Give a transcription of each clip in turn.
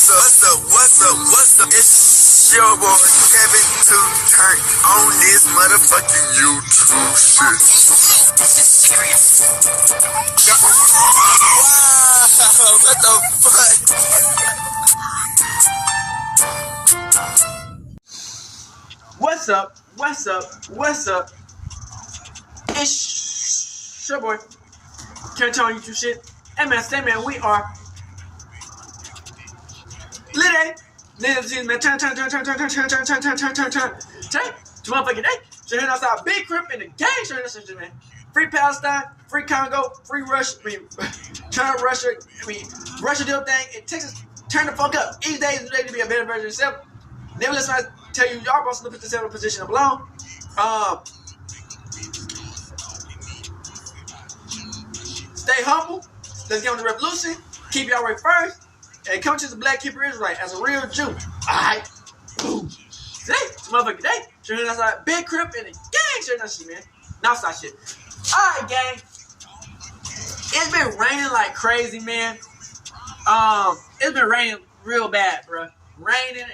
What's up? It's your boy Kevin to turn on this motherfucking YouTube shit. Wow, what the fuck? What's up? It's your boy Kevin to turn on YouTube shit. Hey man, we are Ladies man, turn. Today, motherfucking day. So here outside Big Crip in the gang. So here, man. Free Palestine, free Congo, free Russia. Turn Russia. Russia do a thing. In Texas, turn the fuck up. Each day is ready to be a better version of yourself. Never listen I tell you, y'all supposed to put yourself in a position of belong. Stay humble. Let's get on the revolution. Keep y'all right first. And come to the black keeper Israelite as a real Jew. Alright. Boom. Today, it's motherfucking day. Sure that's like Big Crip and the gang. Sure that shit, man. Now stop shit. Alright, gang. It's been raining like crazy, man. It's been raining real bad, bro. Raining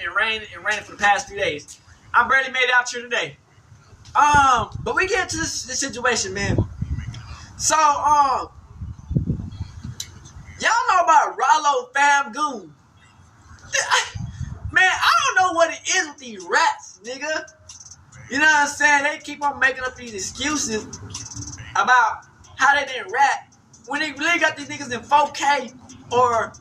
for the past 3 days. I barely made it out here today. But we get to this situation, man. So, y'all know about Ralofamgoon. Man, I don't know what it is with these rats, nigga. You know what I'm saying? They keep on making up these excuses about how they didn't rat when they really got these niggas in 4K or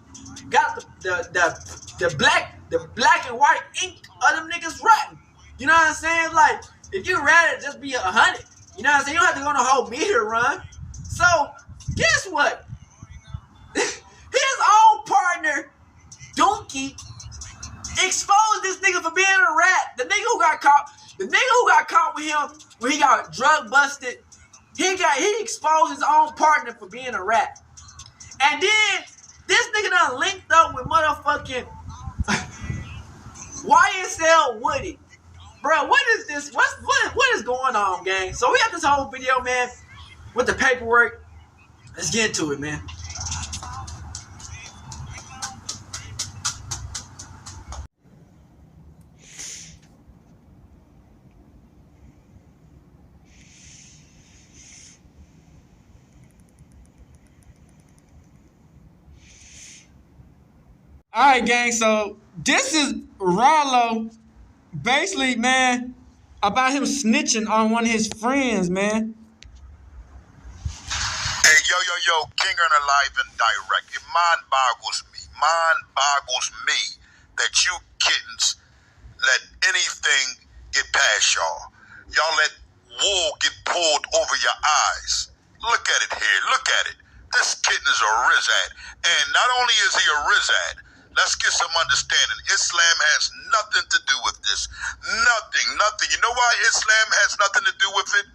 got the black and white ink of them niggas ratting. You know what I'm saying? Like, if you rat it, just be 100. You know what I'm saying? You don't have to go on a whole meter run. So, guess what? His own partner, Doonki, exposed this nigga for being a rat. The nigga who got caught with him when he got drug busted, he exposed his own partner for being a rat. And then this nigga done linked up with motherfucking YSL Woody. Bro, what is this? What is going on, gang? So we have this whole video, man, with the paperwork. Let's get into it, man. All right, gang. So this is Rallo, basically, man, about him snitching on one of his friends, man. Hey, yo, King and Alive and Direct. It mind boggles me that you kittens let anything get past y'all. Y'all let wool get pulled over your eyes. Look at it here. Look at it. This kitten is a rizad. And not only is he a rizad, let's get some understanding. Islam has nothing to do with this. Nothing. You know why Islam has nothing to do with it?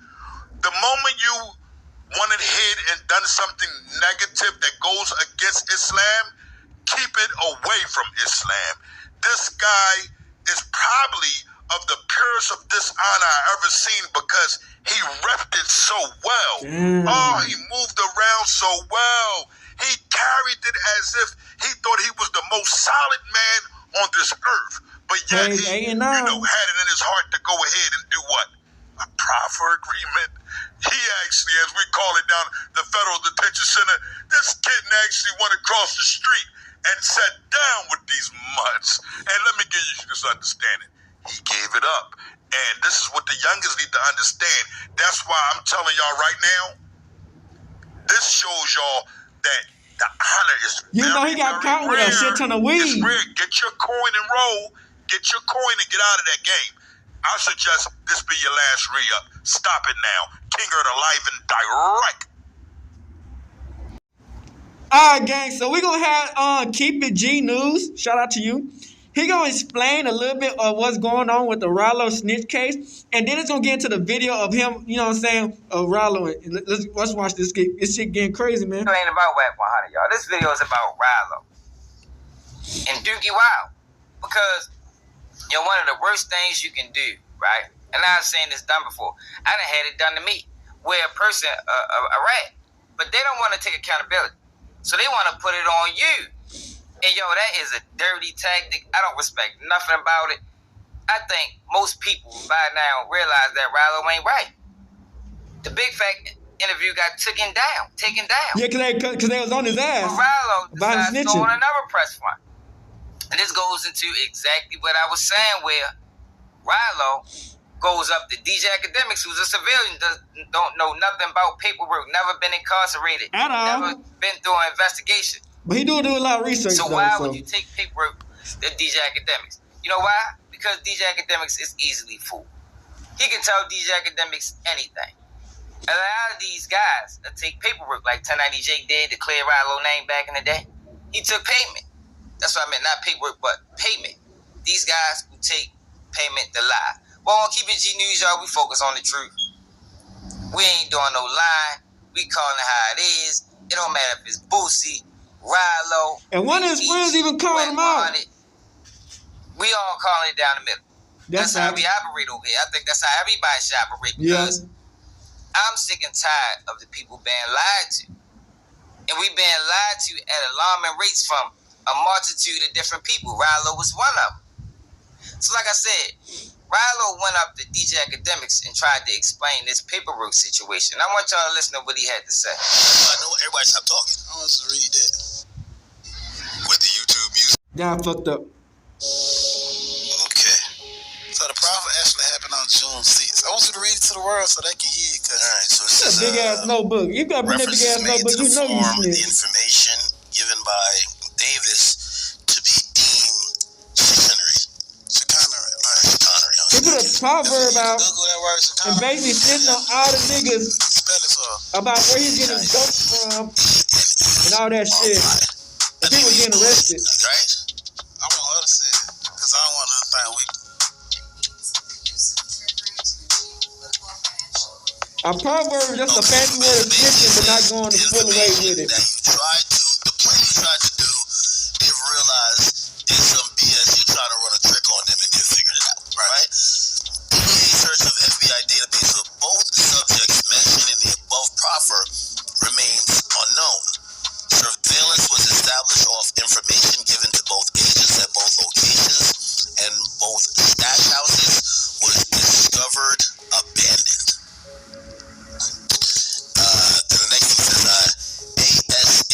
The moment you wanted hid and done something negative that goes against Islam, keep it away from Islam. This guy is probably of the purest of dishonor I ever seen because he repped it so well. Oh, he moved around so well. He carried it as if he thought he was the most solid man on this earth. But yet he, had it in his heart to go ahead and do what? A proffer agreement. He actually, as we call it down the federal detention center, this kitten actually went across the street and sat down with these mutts. And let me give you this understanding. He gave it up. And this is what the youngest need to understand. That's why I'm telling y'all right now, this shows y'all that the honor is he got caught with a shit ton of weed. It's rare. Get your coin and roll. Get your coin and get out of that game. I suggest this be your last re-up. Stop it now. King of the Live and Direct. Alright, gang. So we're going to have Keep It G News. Shout out to you. He going to explain a little bit of what's going on with the Rallo snitch case. And then it's going to get into the video of him, you know what I'm saying, of Rallo. Let's watch this. This shit getting crazy, man. It ain't about Wack 100, y'all. This video is about Rallo and Doonki Wow. Because, one of the worst things you can do, right? And I've seen this done before. I done had it done to me. Where a person, a rat, but they don't want to take accountability. So they want to put it on you. And yo, that is a dirty tactic. I don't respect nothing about it. I think most people by now realize that Rallo ain't right. The Big Fact interview got taken down. Yeah, because they was on his ass. But Rallo About decides to snitching. go on another press run. And this goes into exactly what I was saying, where Rallo goes up to DJ Academics, who's a civilian, don't know nothing about paperwork, never been incarcerated, At all. never been through an investigation. But he do a lot of research. So why would you take paperwork to DJ Academics? You know why? Because DJ Academics is easily fooled. He can tell DJ Academics anything. A lot of these guys that take paperwork like 1090 Jake did to clear Rallo name back in the day, he took payment. That's what I meant, not paperwork, but payment. These guys who take payment to lie. Well, on Keep It G News, y'all, we focus on the truth. We ain't doing no lying. We calling it how it is. It don't matter if it's Boosie, Rallo. And one of his friends even called him out. We all calling it down the middle. That's how we operate over here. I think that's how everybody should operate, because I'm sick and tired of the people being lied to. And we being lied to at alarming rates from a multitude of different people. Rallo was one of them. So like I said, Rallo went up to DJ Academics and tried to explain this paperwork situation. I want y'all to listen to what he had to say. I know everybody stop talking. I want to read that. With the YouTube music. Yeah, I fucked up. Okay. So the profit actually happened on June 6th. I want you to read it to the world so they can hear it. Alright, so it's a big ass notebook. You got a big ass notebook. You know you snitch. The information given by Davis to be deemed chicanery. He put a proverb out and basically sitting on all the niggas about where he's getting dope from and all that shit. And people getting arrested. Right? I want her to say it, because I don't want another thing we. A proverb is just a fancy word of snitching, but not going the full way with it. The play you tried to do, they've realized there's some BS. You're trying to run a trick on them and they figured it out, right? DEA search of FBI database of both subjects mentioned in the above proffer remains unknown. Surveillance was established off information given to both agents at both locations, and both stash houses was discovered abandoned. Then the next thing says, ASAC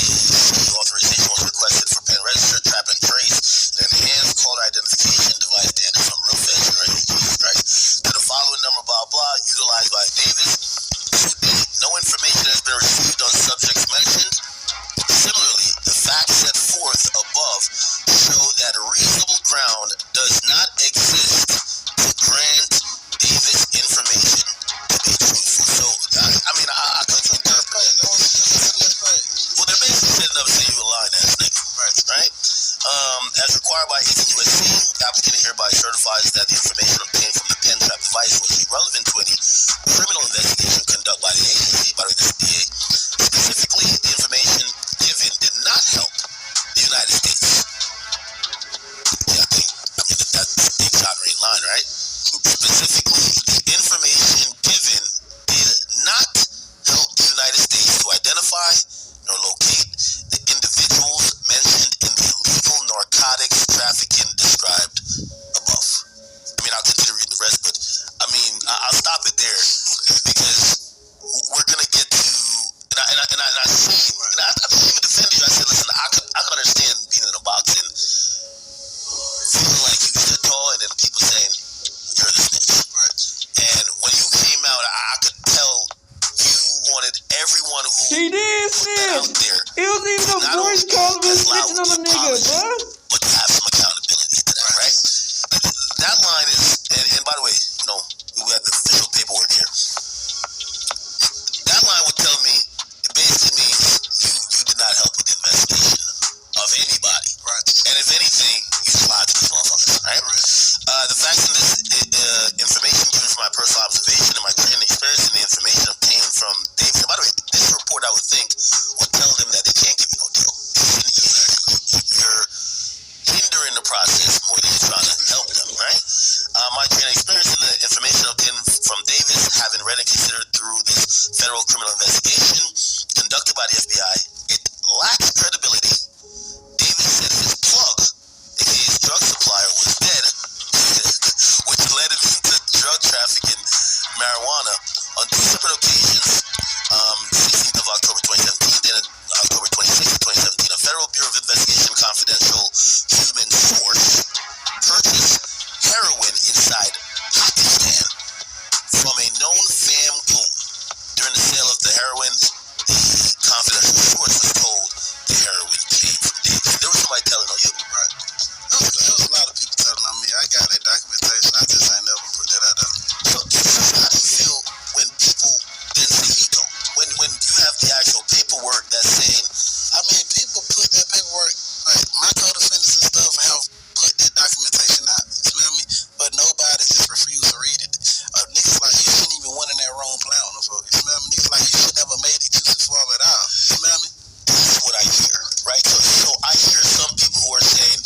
authorization was requested for pen register, trap and trace, and enhanced caller identification device standard from real fast and Jesus Christ to the following number, blah blah, utilized by Davis. To date, no information has been received on subjects mentioned. Similarly, the facts set forth above show that reasonable ground does not exist to grant Davis information to be truthful. So, I mean, I could interpret it. Well, they're basically setting up saying you a lying ass nigga, right? As required by 18 U.S.C., the applicant hereby certifies that the information obtained from the pen trap device was irrelevant to any criminal investigation conducted by the agency, by the DEA. Specifically, the information given did not help the United States. Yeah, I mean that's the exonerating line, right? Specifically, the information given did not help the United States to identify nor locate the individuals mentioned in the illegal narcotics trafficking described above. I mean, I'll continue reading the rest, but I mean, I'll stop it there because we're gonna get to, and I see, and I even defended you. I said, listen, I could understand being in a box and feeling like you stood tall, and then people saying you're the snitch. Right. And when you came out, I could tell you wanted everyone who He did snitch. It was even a voice call of him snitching on a nigga, bro. But to have some accountability to that, right? That line is, and by the way, you know, we have the official paperwork here. That line would tell me, it basically means you did not help with the investigation of anybody. Right. And if anything, you just lied to these motherfuckers, right? The facts in this information given from my personal observation and my training experience, and the information obtained from Davis. And by the way, this report I would think would tell them that they can't give you no deal. You're hindering the process more than you're trying to help them, right? My training experience and the information obtained from Davis, having read and considered through this federal criminal investigation conducted by the FBI, it lacks credibility. Davis said his confidential human source purchased heroin inside Pakistan from a known fam goon. During the sale of the heroin, the confidential source was told the heroin came from Davis. There was somebody telling on you. Right. There was a lot of people telling on me. I got that documentation. I just ain't never put that out there. So how do you feel when people then say you don't? When you have the actual paperwork that's saying, I mean, people put that paperwork, like my co-defendants and stuff have put that documentation out. You feel me? But nobody just refused to read it. Niggas like, you shouldn't even went in that wrong plan. You feel me? Niggas like, you should never made excuses for them at all. You feel me? That's what I hear, right? So I hear some people who are saying,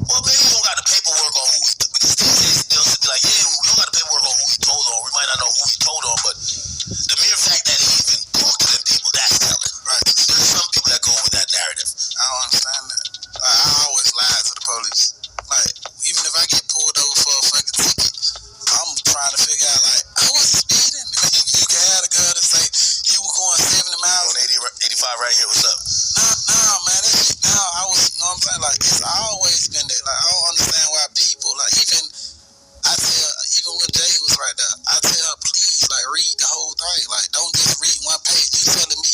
well, maybe you don't got the paperwork on who he told, because these days they'll be like, yeah, we don't got the paperwork on who he told on. We might not know who he told on, but the mere fact that he even talked to them people, that's telling, right? There's some people that go with that narrative. I don't understand that. I always lie to the police. Like, even if I get pulled over for a fucking ticket, I'm trying to figure out, like, I was speeding. You can have a girl that say, you were going 70 miles. On 85 right here, what's up? Nah, man, that shit, I was, you know what I'm saying? Like, it's always been that. Like, I don't understand why people, like, even when Jay was right there, I tell her, please, like, read the whole thing. Like, don't just read one page. You telling me,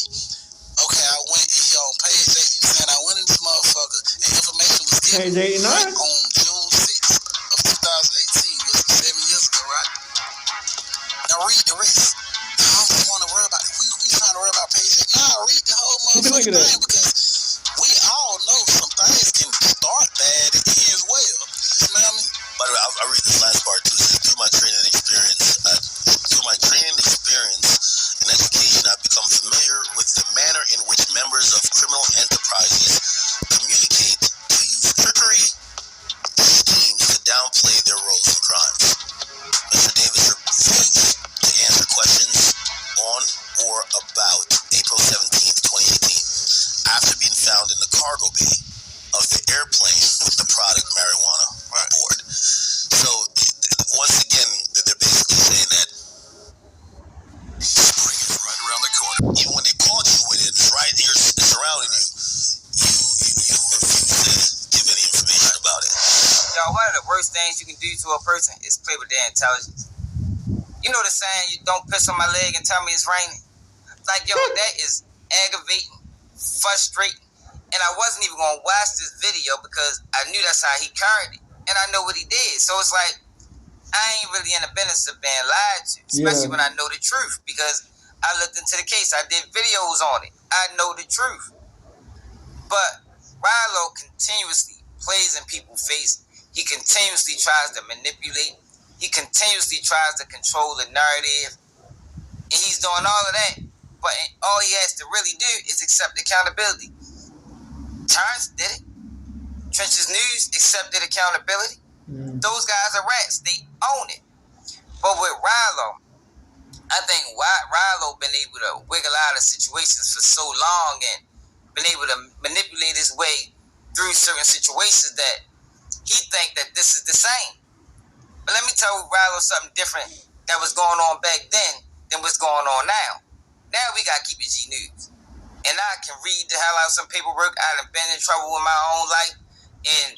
okay, I went in here on page 8, you saying I went in this motherfucker, and information was given like, on June 6th of 2018, which was 7 years ago, right? Now read the rest. I don't want to worry about it. We trying to worry about page 8. Nah, read the whole motherfucking thing, because we all know some things can start bad and end well. You know what I mean? By the way, I read this last part too. It says, through my training experience and education, I've become familiar with the manner in which members of criminal enterprises communicate to use trickery schemes to downplay their roles in crimes. Mr. Davis refused to answer questions on or about April 17th, 2018, after being found in the cargo bay of the airplane with the product marijuana aboard. So, once again, they're basically saying that spring is right around the corner. Even when they caught you with it, it's right here, it's surrounding you. You refuse to give any information about it. Y'all, one of the worst things you can do to a person is play with their intelligence. You know the saying, you don't piss on my leg and tell me it's raining? Like, yo, that is aggravating, frustrating. And I wasn't even going to watch this video because I knew that's how he carried it. And I know what he did. So it's like, I ain't really in the business of being lied to, especially when I know the truth, because I looked into the case. I did videos on it. I know the truth. But Rallo continuously plays in people's face. He continuously tries to manipulate. He continuously tries to control the narrative. And he's doing all of that. But all he has to really do is accept accountability. Terrence did it. Trenches News accepted accountability. Those guys are rats. They own it. But with Rallo, I think Rallo been able to wiggle out of situations for so long and been able to manipulate his way through certain situations that he think that this is the same. But let me tell Rallo something different that was going on back then than what's going on now. Now we got Keep It G News. And I can read the hell out of some paperwork. I done been in trouble with my own life. And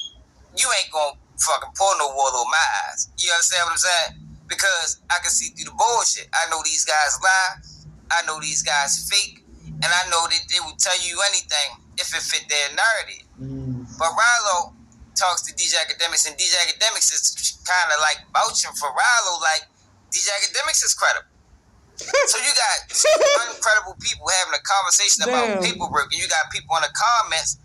you ain't gonna fucking pour no water on my eyes. You understand what I'm saying? Because I can see through the bullshit. I know these guys lie. I know these guys fake. And I know that they will tell you anything if it fit their narrative. But Rallo talks to DJ Academics, and DJ Academics is kind of like vouching for Rallo like DJ Academics is credible. So you got uncredible people having a conversation about paperwork, and you got people in the comments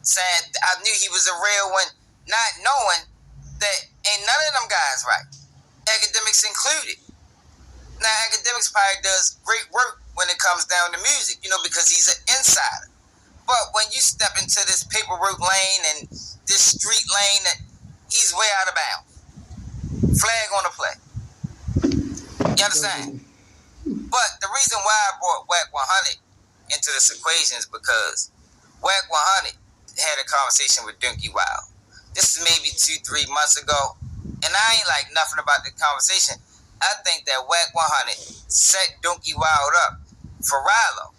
saying, I knew he was a real one, not knowing that ain't none of them guys right. Academics included. Now, Academics probably does great work when it comes down to music, you know, because he's an insider. But when you step into this paperwork lane and this street lane, he's way out of bounds. Flag on the play. You understand? But the reason why I brought Wack 100 into this equation is because Wack 100 had a conversation with Doonki Wild. This is maybe 2-3 months ago, and I ain't like nothing about the conversation. I think that Wack 100 set Doonki Wild up for Rallo.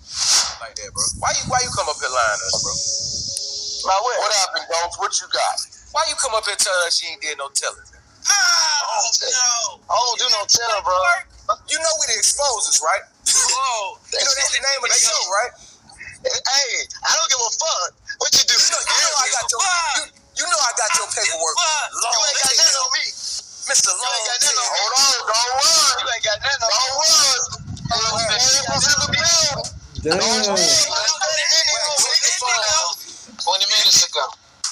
Like that, bro. Why you come up here lying to us, bro? What happened, Ghost? What you got? Why you come up here and tell her she ain't did no telling? I don't do no telling, bro. You know we the exposers, right? Whoa. You know that's the name of the show, right? Hey, I don't give a fuck what you do. You know I got your paperwork. You ain't got nothing on me. Mr. You ain't got nothing on me. Hold on, don't run. You ain't got nothing on me. Don't run. Damn. 20 minutes ago.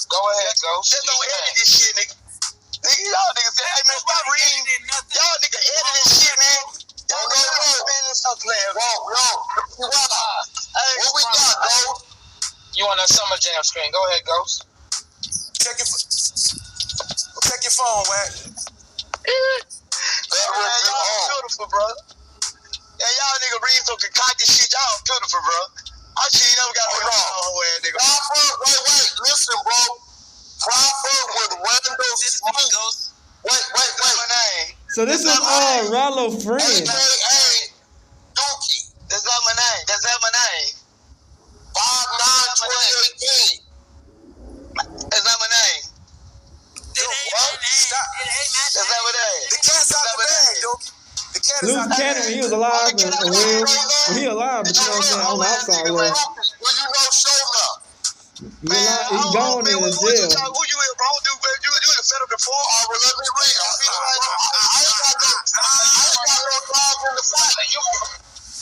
Go ahead, Ghost. Just don't edit this shit, nigga. Nigga, y'all niggas say, hey, man, stop reading. Y'all niggas edit this shit, man. Y'all niggas spending something, man. Hey, what we got, Ghost? You on that Summer Jam screen. Go ahead, Ghost. Check your phone, Wack. Y'all beautiful, bro. Yeah, y'all niggas read some concocted shit. Y'all beautiful, bro. I see you never got no whole ass nigga. Wait, listen, bro. Proper with Randall Smooth. Wait. My name. So this is Rallo friend. Hey, Doonki. That's not my name. 5-9-2018. That's not my name. Stop. That's not my name. The cat's out the bag, Doonki. The cat is Luke out the bag. Cannon, he was alive and he alive, but you know what I'm saying, on the outside world. Well, you know, show up. He gone in the jail. Who you is, bro? You the federal before? Let me read. I ain't got no dog in the fight.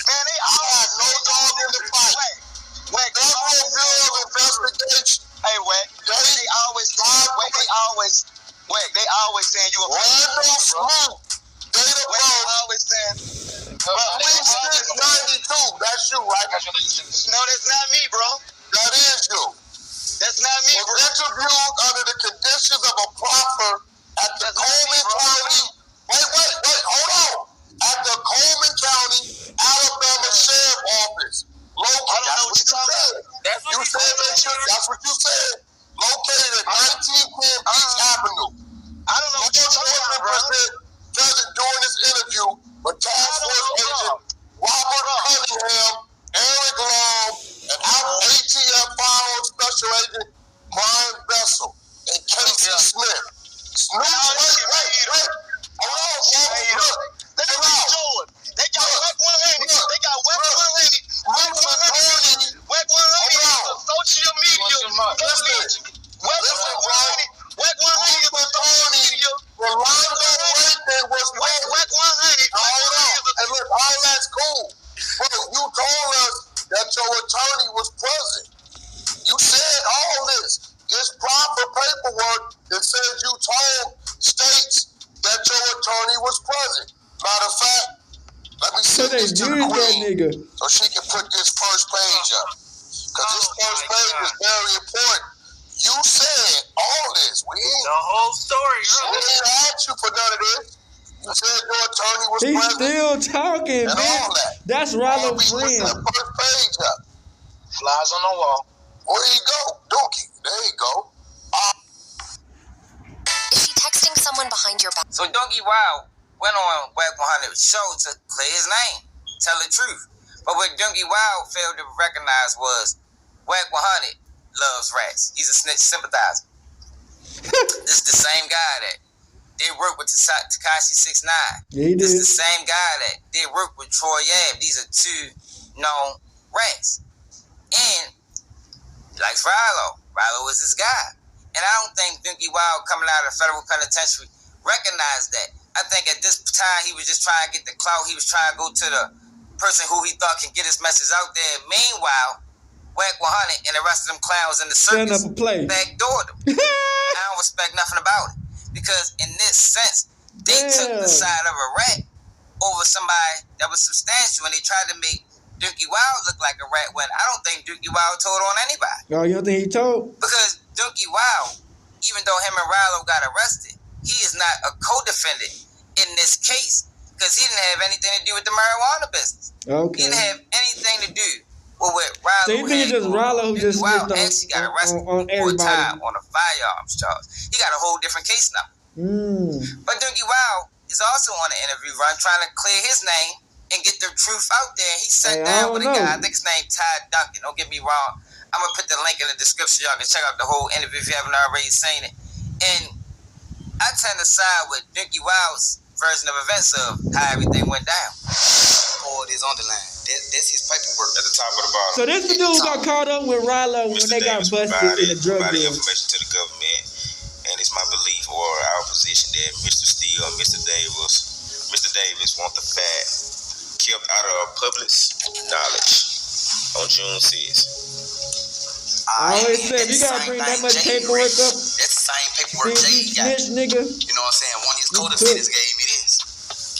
Man, they all have no dog in the fight. Wack, they investigation. Hey, Wack, they always saying you a Randall Smooth. Always saying. Since 92. That's you, right? No, that's not me, bro. That is you. That's not me, bro. Interviewed under the conditions of a proffer at the Coleman County. Wait, hold on. At the Coleman County, Alabama Sheriff Office. Located. I don't know what you're talking about. That's what you said. Located at 1910 Beach Avenue. I don't know what you're talking about, bro. Present during this interview, but task force agent Robert Cunningham, Eric Long, and ATF Fire Special Agent Brian Bessel, and Casey Smith. Wait. Hold on, bro. Look. They got Wack 100. They got Wack 100. Wack 100 is a social media. Listen, bro. Wack 100 is a social media. Rolando Reagan was Wack 100. Hold on. And look, all that's cool. But you told us that your attorney was present. You said all this. This proper paperwork that says you told states that your attorney was present. Matter of fact, let me So send they this to the used that queen nigga. so she can put this first page up. Because this first page is very important. You said all this. We The whole story, didn't ask you for none of this. You said your attorney was He's present still talking, and all man. that. That's All Rallo we put friend. the first page up. Flies on the wall. Where you go? Doonki. There you go. Is she texting someone behind your back? So Doonki Wild went on Wack 100 show to clear his name, tell the truth. But what Doonki Wild failed to recognize was Wack 100 loves rats. He's a snitch sympathizer. This is the same guy that did work with Tekashi 6ix9ine. Yeah, he This did. is the same guy that did work with Troy Ave. These are two known rats. And like Rallo is this guy. And I don't think Doonki Wild coming out of the federal penitentiary recognized that. I think at this time he was just trying to get the clout. He was trying to go to the person who he thought can get his message out there. Meanwhile, Wack 100 and the rest of them clowns in the Setting circus up a play. backdoored him. I don't respect nothing about it. Because in this sense, they took the side of a rat over somebody that was substantial, and they tried to make Doonki Wild look like a rat when I don't think Doonki Wild told on anybody. Oh, you don't think he told? Because Doonki Wild, even though him and Rallo got arrested, he is not a co-defendant in this case because he didn't have anything to do with the marijuana business. Okay. He didn't have anything to do with what Rallo So you think it's just Rallo who just Wild snitched actually got arrested on for everybody? time on a firearms charge. He got a whole different case now. But Doonki Wild is also on an interview run trying to clear his name and get the truth out there. He sat down with a guy, I think his name Ty Duncan. Don't get me wrong. I'm gonna put the link in the description. Y'all can check out the whole interview if you haven't already seen it. And I tend to side with Doonki Wild's version of events of how everything went down. Or it is on the line. That's his paperwork At the top of the bottom. So this the dude who got caught up with Rallo when they got busted in the drug deal. Information to the government, and it's my belief or our position that Mr. Steele and Mr. Davis want the fact kept out of public knowledge on June 6th. I always said you gotta bring that much paperwork up. That's the same paperwork Jay got. Snitch, nigga. You know what I'm saying? One of his co-defendants gave me this.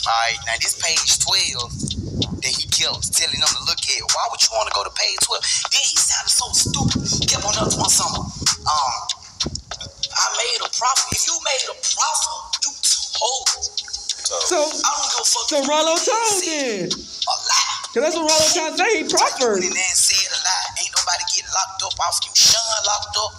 Alright, now this page 12 that he kept telling them to look at. Why would you want to go to page 12? Then he sounded so stupid. He kept on up on something. I made a profit. If you made a profit, you told. So I don't give a fuck. So Rallo told then. A lie. Cause that's what Rallo trying to say. He proffered. And then said a lie. Ain't nobody getting locked up off you. Sean locked up.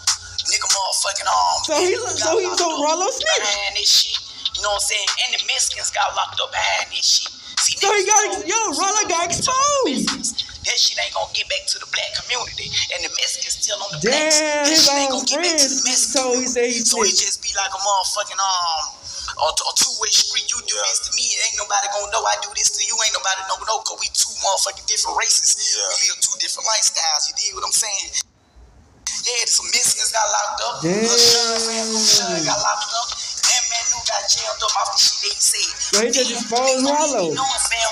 Nigga motherfucking So Rallo snitched. Behind this shit. You know what I'm saying? And the Mexicans got locked up behind this shit. See, So he got Rallo got exposed. That shit ain't gonna get back to the black community. And the Mexicans still on the Damn, blacks. That his shit ain't own gonna get back to the friends. Mexicans. So he said he So it just be like a motherfucking a two-way street. You do this to me, ain't nobody gonna know I do this to you. Ain't nobody know cause we two motherfucking different races. Yeah. We live two different lifestyles. You dig what I'm saying? Yeah, some Mexicans got locked up. Damn. Sean got locked up. That man knew got jammed up off the shit that he said. So he just exposed Rallo.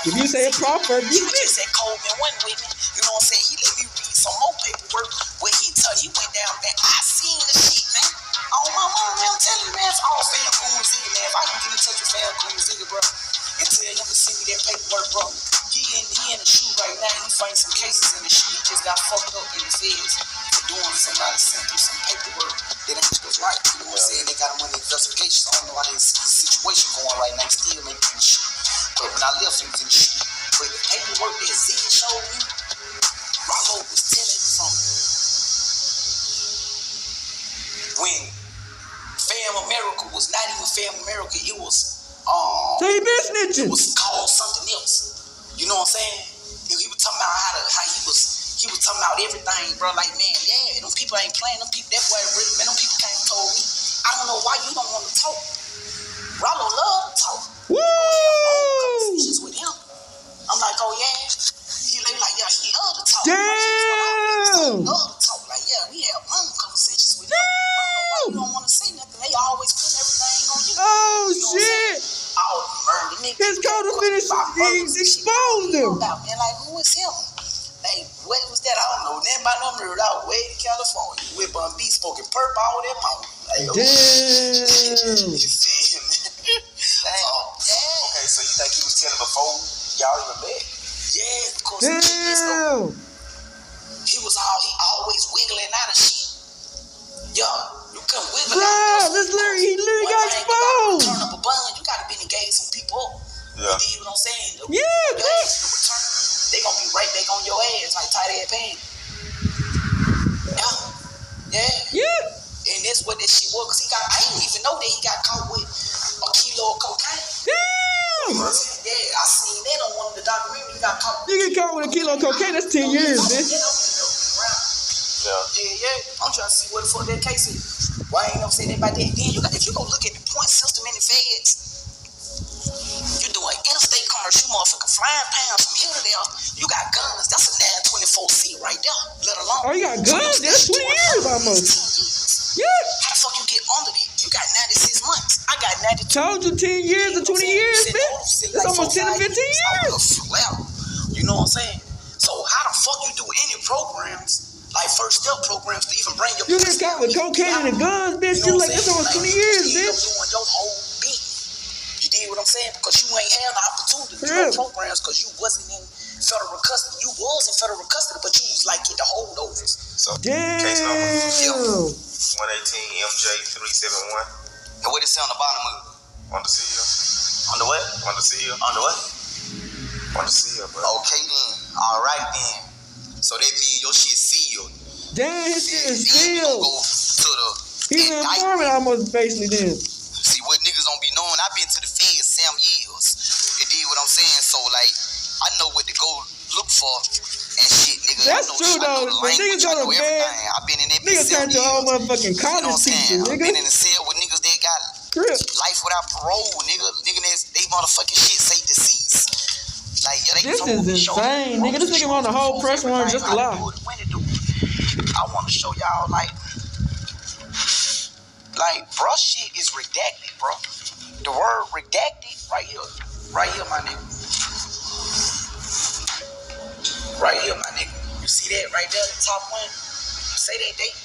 If you say it proper, you just said Coleman wasn't with me. You know what I'm saying? He let me read some more paperwork where he went down there. I seen the shit, man. Oh, my mom, man, I'm telling you, man, it's all Famgoon Ziggy, man. If I can get in touch with Famgoon Ziggy, bro, and tell him to send me that paperwork, bro. He in the shoe right now. He fighting some cases in the shoe. He just got fucked up in the feds for doing somebody sent through some paperwork that ain't was right. You know what I'm saying? They got him under investigation. So I don't know how his situation going right now. He's still making the shoe. But when I left, he was in the shoe. But the paperwork that Ziggy showed me, Rallo was telling me something. When Fam America was not even Fam America, it was So he been snitching. it was called something else. You know what I'm saying? He was talking about how he was talking about everything, bro. Like, man, yeah, them people ain't playing. Them people, that boy really, man, them people came and told me. I don't know why you don't want to talk. Rallo love to talk. Woo! Conversations with him. I'm like, oh yeah. He like, yeah, he love to talk. Damn. He love to talk. Like, yeah, we have long conversations with him. I don't know why you don't want to say nothing. They always put everything on you. Oh You know what I'm shit! saying? Oh, murder nigga. His co-defendant exposed him. Man, like, who is him? Hey, what was that? I don't know. Then by no murder out way in California. With B smoking perp all that mouth. Like, oh, Damn. you see him? Okay, so you think he was telling before y'all even met? Yeah, of course. Damn. He always wiggling out of shit. Yo, you couldn't wiggle Bro, out. he literally got exposed. Turn up a bun. You gotta be engaged some people. Yeah. You dig what I'm saying? Yeah, They gonna be right back on your ass like tight ass pants. Yeah. And that's what that shit was. Cause I didn't even know that he got caught with a kilo of cocaine. Damn. Yeah, I seen that on one of the documentaries. He got caught. You get caught with a kilo of cocaine, that's 10 years, bitch. Yeah. I'm trying to see what the fuck that case is. Why ain't no saying about that? Then if you go look at the point system in the feds, you doing interstate commerce, you motherfucking flying pounds from here to there. You got guns. That's a 924C right there. Let alone. Oh, you got guns? That's 20 years almost. Yeah. How the fuck you get under that? You got 96 months. I got 92. Told you 10 years or 20 years, bitch. That's almost 10 to 15 years. You know what I'm saying? So how the fuck you do any programs, like first step programs, to even bring your... You get caught with cocaine and guns, bitch. You like, that's almost 20 years, bitch. Doing your whole beat. You dig what I'm saying? Because you ain't had the opportunity to do no programs because you wasn't in federal custody. You was in federal custody, but you was like in the holdovers. So, damn. Case number 118 MJ 371. And what it say on the bottom of it? On the seal. On the what? On the seal. On the what? On the seal, bro. Okay then. All right then. So that means your shit sealed. Damn, his shit is Go sealed. to the... He's an informant almost basically then. See, what niggas don't be knowing, I've been to the feds some years. You dig what I'm saying? So, like, I know what to go look for. And and shit, nigga. That's true though. But niggas go to bed. I've been in that Niggas turn to a whole motherfucking college teacher, I've nigga. been in the cell with niggas that got life without parole, nigga. Nigga, they motherfucking shit say deceased. Like, yeah, this is insane, nigga. This nigga on the whole press run just to lie. I want to show y'all, like, bro, shit is redacted, bro. The word redacted, right here, my nigga. Right here, my nigga. You see that right there, the top one? Say that date.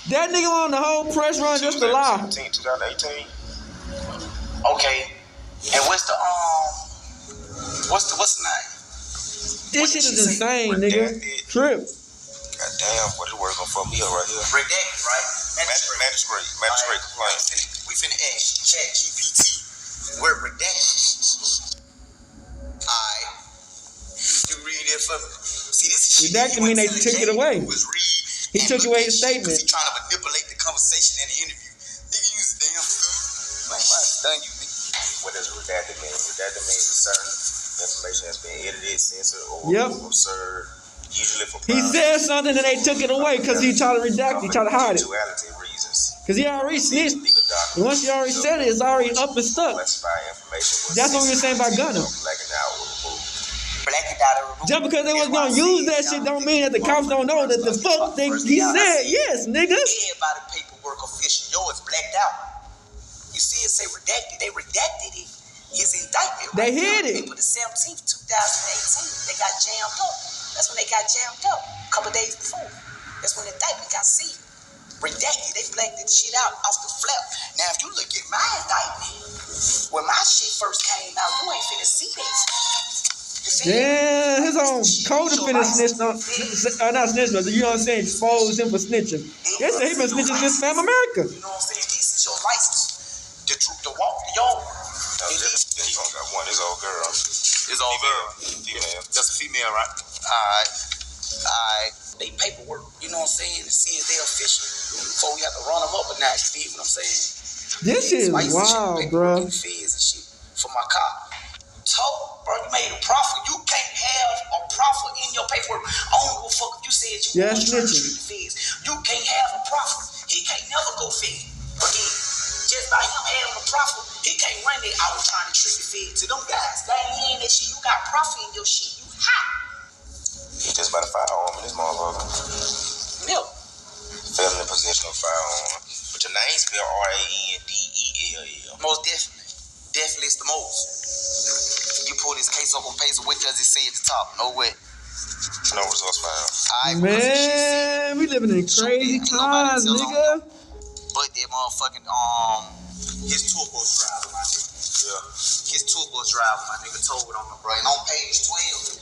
That nigga on the whole press run just to lie. 2018. Okay. And what's the name? This shit is insane, nigga. Trip. Goddamn, what is working for me right here? Redacted, right? Magistrate complaint. We finna ask Chat GPT. Word redacted. Alright. You read it for me. See, this shit. Redacted mean they took it away. He took away his statement. He trying to manipulate the conversation in the interview. Nigga use damn food. Man, I done you, nigga. What does redacted mean? Redacted means a certain information has been edited, censored, or absurd, usually for he said something and they took it away because he tried to redact it, he tried to hide it. Because he already snitched. And once he already said it, it's already up and stuck. That's what we were saying about Gunner. Just because they was gonna use that shit don't mean that the cops don't know that the fuck thing he said. Yes, nigga. Everybody paperwork official, yours blacked out. You see it say redacted. They redacted it. His indictment. They hid it. April the 17th, 2018. They got jammed up. That's when they got jammed up. A couple days before. That's when the indictment got sealed. Redacted. They blacked that shit out off the flap. Now, if you look at my indictment, when my shit first came out, you ain't finna see this. Yeah, his own co-defendant snitched on, not snitched, but you know what I'm saying, exposed him for snitching. They say he been snitching since Fam America. You know what I'm saying? This is your license. The walk, yo. He only got one. His old girl. Female. That's a female, right? Alright. They paperwork. You know what I'm saying? To see if they official. Before we have to run them up a notch. You know what I'm saying? This shit is wild, bro. Fees and shit for my car. Told, bro, you made a profit. You can't have a profit in your paperwork. I don't give a fuck if you said you want to treat the fees. You can't have a profit. He can't never go fed again. Just by him having a profit, he can't run it. I was trying to treat the fed to them guys. That ain't that shit. You got profit in your shit. You hot. He just about a firearm in this motherfucker. Milk. Felon in possession of firearm. But your name spelled RANDELL. Most definitely. Definitely it's the most. You pull this case up on paper, what does it say at the top? No way. No results found. Man, we living in crazy times, nigga. But that motherfucking his tour bus driver, my nigga. Yeah. His tour bus driver, my nigga, told on him, bro. And on page 12,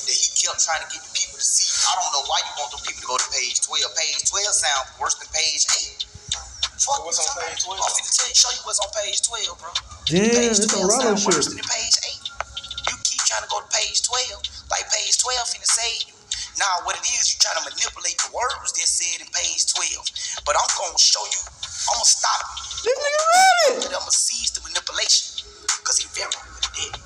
that he kept trying to get the people to see. I don't know why you want them people to go to page 12. Page 12 sounds worse than page 8. Fuck, what's on page 12? I'm finna show you what's on page 12, bro. Damn, it's a Rallo shit. Worse than page 8. You keep trying to go to page 12. Like page 12 finna save you. Now, what it is, you trying to manipulate the words that said in page 12. But I'm gonna show you. I'm gonna stop you. This nigga read it. I'm gonna seize the manipulation. Because he very good at it.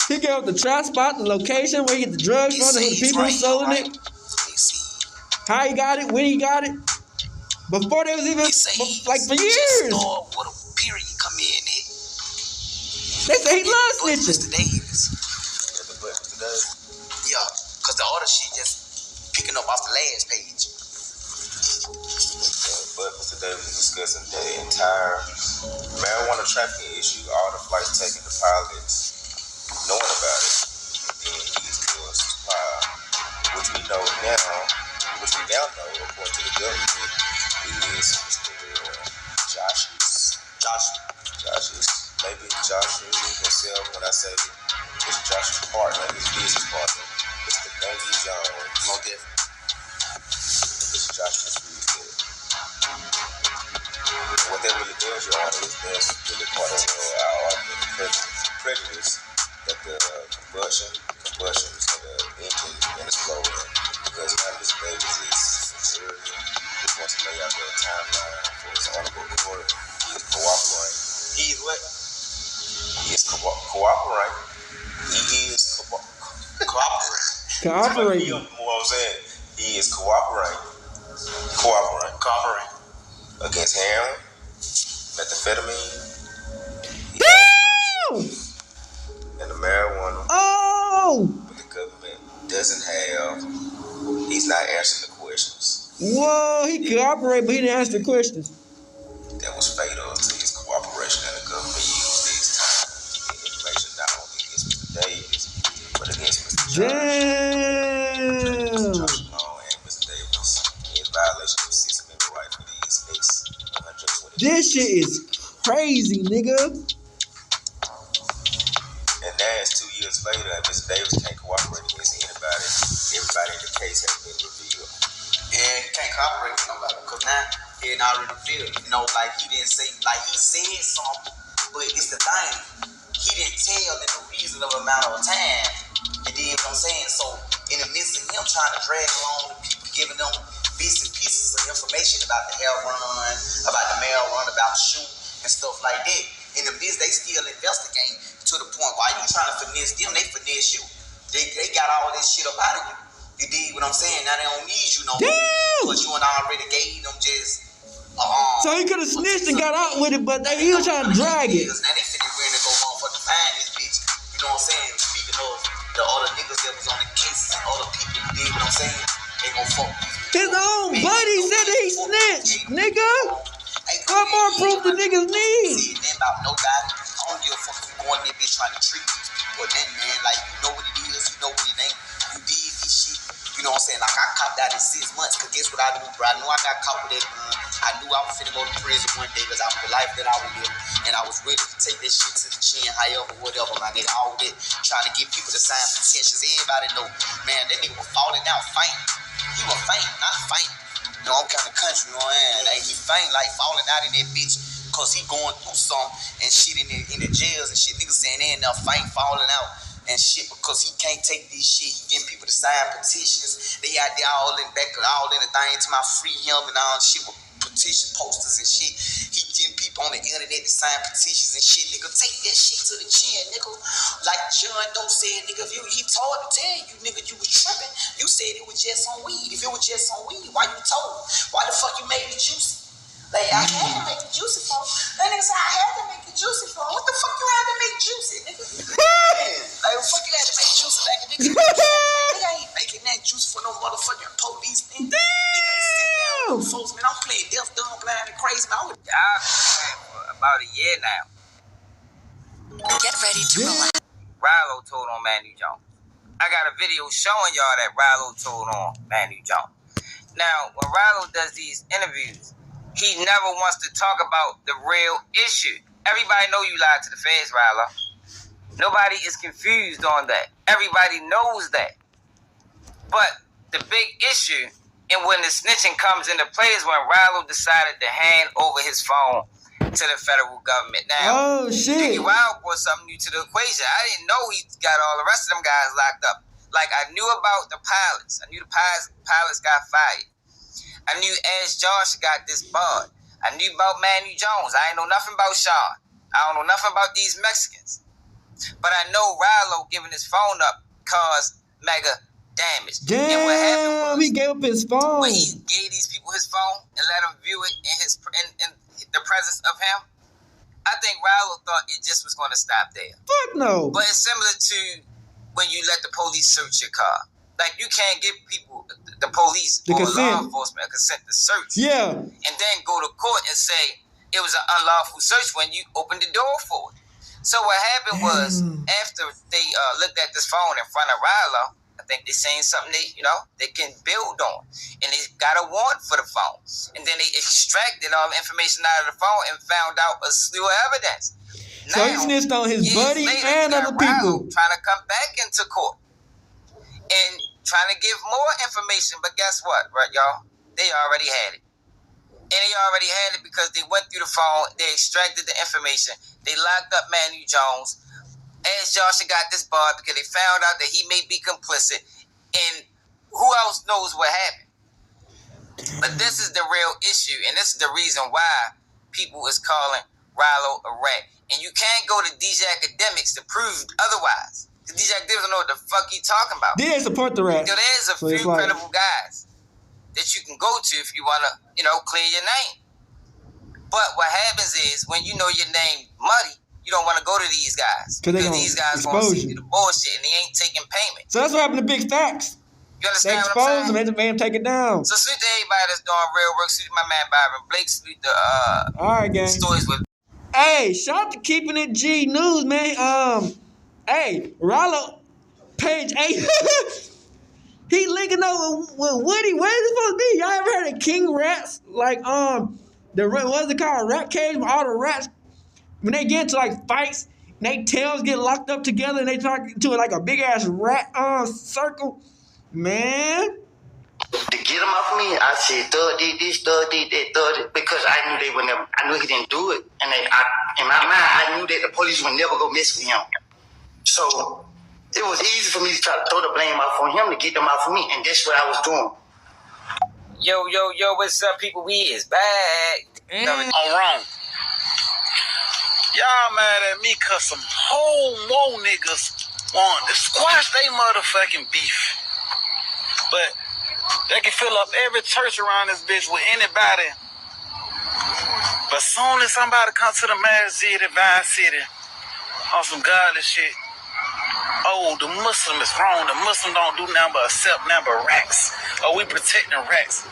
He gave up the trap spot, the location where he get the drugs from, the people who selling it. How he got it, when he got it. Before there was even, like for years. What a period come in at. They say he loves snitching. Yeah, because the other shit just picking up off the last page. But Mr. Davis is discussing the entire marijuana trafficking issue, all the flights taken, the pilots knowing about it, and then he was supplied, which we know now, according to the government, is Mr. Josh's, maybe Joshua himself, when I say Mr. Josh's partner, his business partner, Mr. Doonki Jones. No different. Mr. Joshua's really good. What that really does, Your Honor, is that's really part of our argument prejudice that the combustion of the engine and explosion, because now Mr. Davis is sincerely just wants to lay out the timeline for his honorable court. He is cooperating. He is what? He is cooperating He is cooperating. Cooperating. You know what I'm saying? He is cooperating against heroin, methamphetamine, Damn! and the marijuana. Oh! But the government doesn't have. He's not answering the questions. Whoa, he cooperated, but he didn't answer the questions. That was fatal to his cooperation, and the government used this time to get information not only against Mr. Davis, but against Mr. Josh. Damn! Josh Long and Mr. Davis in violation of Sixth Amendment right for these ex-120. This shit is crazy, nigga. And now it's 2 years later, and Mr. Davis can't cooperate against anybody. Everybody in the case has been revealed. Yeah, he can't cooperate with nobody because now he ain't already revealed. You know, like he didn't say, like he said something, but it's the thing. He didn't tell in a reasonable amount of time. You dig what I'm saying? So in the midst of him trying to drag along the people, giving them bits and pieces of information about the hell run, about the mail run, about the shoot and stuff like that. In the midst, they still investigating to the point why you trying to finesse them, they finesse you. They got all this shit up out of you. You dig what I'm saying? Now they don't need you no more. Because you and I already gave them just So he could have snitched and got out with it, but he was trying to drag it. Now they finna really go motherfucking find this bitch. You know what I'm saying? Speaking of the other niggas that was on the cases and other people, you dig what I'm saying? They gon' fuck these His own buddy said that he snitched, nigga. What more proof the niggas need? See, it ain't about nobody. I don't give a fuck if you going in there bitch trying to treat these people. But then, man, like, you know what it is, you know what it ain't. You did this shit. You know what I'm saying? Like, I copped out in 6 months. Because guess what I knew, bro? I knew I got caught with that gun. I knew I was finna go to prison one day because I was the life that I would live. And I was ready to take that shit to the chin, however, whatever, my nigga. All that, trying to get people to sign petitions. Everybody know, man, that nigga was falling out, fainting. He was fainting, not fighting. You know, I'm kind of country, you know what I mean? Like, he fainting, like, falling out in that bitch. Because he going through something and shit in the jails and shit. Niggas saying they ain't enough faint, falling out and shit because he can't take this shit. He getting people to sign petitions. They out there all in back, all in the thing to my free him and all shit with petition posters and shit. He getting people on the internet to sign petitions and shit. Nigga, take that shit to the chin, nigga. Like John Doe said, nigga, he told to tell you, nigga, you was tripping. You said it was just on weed. If it was just on weed, why you told? Why the fuck you made it juicy? Like, I had to make it juicy for him. That nigga said, I had to make it juicy for him. What the fuck you had to make juicy, nigga? Like, what the fuck you had to make juicy, like, nigga? Nigga ain't making that juice for no motherfucking police, nigga. Nigga ain't sitting down with folks, man. I'm playing deaf, dumb, blind, and crazy, man. I've been playing for about a year now. Get ready to relax. Rallo told on Manu Jones. I got a video showing y'all that Rallo told on Manu Jones. Now, when Rallo does these interviews, he never wants to talk about the real issue. Everybody know you lied to the feds, Rallo. Nobody is confused on that. Everybody knows that. But the big issue, and when the snitching comes into play, is when Rallo decided to hand over his phone to the federal government. Now, Doonki Wild brought something new to the equation. I didn't know he got all the rest of them guys locked up. Like, I knew about the pilots. I knew the pilots got fired. I knew Ash Josh got disbarred. I knew about Manu Jones. I ain't know nothing about Sean. I don't know nothing about these Mexicans. But I know Rallo giving his phone up caused mega damage. Damn, and what happened was, he gave up his phone. When he gave these people his phone and let them view it in the presence of him, I think Rallo thought it just was going to stop there. Fuck no. But it's similar to when you let the police search your car. Like, you can't give people, the police or law enforcement, a consent to search. Yeah. And then go to court and say it was an unlawful search when you opened the door for it. So what happened was, after they looked at this phone in front of Rallo, I think they saying something they can build on. And they got a warrant for the phone. And then they extracted all the information out of the phone and found out a slew of evidence. So he snitched on his buddy and other people. Trying to come back into court and trying to give more information. But guess what, right, y'all? They already had it. And they already had it because they went through the phone. They extracted the information. They locked up Manu Jones. Ash Josh got disbarred because they found out that he may be complicit. And who else knows what happened? But this is the real issue. And this is the reason why people is calling Rallo a rat. And you can't go to DJ Academics to prove otherwise. Because these activists don't know what the fuck he talking about. They support the rats. There's a few credible guys that you can go to if you want to, clear your name. But what happens is when you know your name muddy, you don't want to go to these guys. Because these guys going to see the bullshit and they ain't taking payment. So that's what happened to Big Stacks. You understand what I'm saying? They just made him take it down. So salute to everybody that's doing real work. Salute to my man Byron Blake. Salute the all right, gang. Stories with. Hey, shout out to Keeping It G News, man. Hey, Rallo, page 8. He linking up with Woody. Where is it supposed to be? Y'all ever heard of King Rats? Like, what's it called? Rat cage with all the rats. When they get into like fights, they tails get locked up together and they talk to like a big ass rat circle. Man. To get him off me, I said, Thug did this, Thug did that, Thug did, because I knew they would never, I knew he didn't do it. And in my mind, I knew that the police would never go mess with him. So it was easy for me to try to throw the blame off on him to get them off of me, and that's what I was doing. Yo, what's up, people? We is back. I'm wrong. Y'all mad at me cause some whole niggas want to squash they motherfucking beef. But they can fill up every church around this bitch with anybody. But soon as somebody comes to the masjid in Vine City on some godly shit, oh, the Muslim is wrong. The Muslim don't do nothing but accept nothing but racks. Oh, we protecting racks.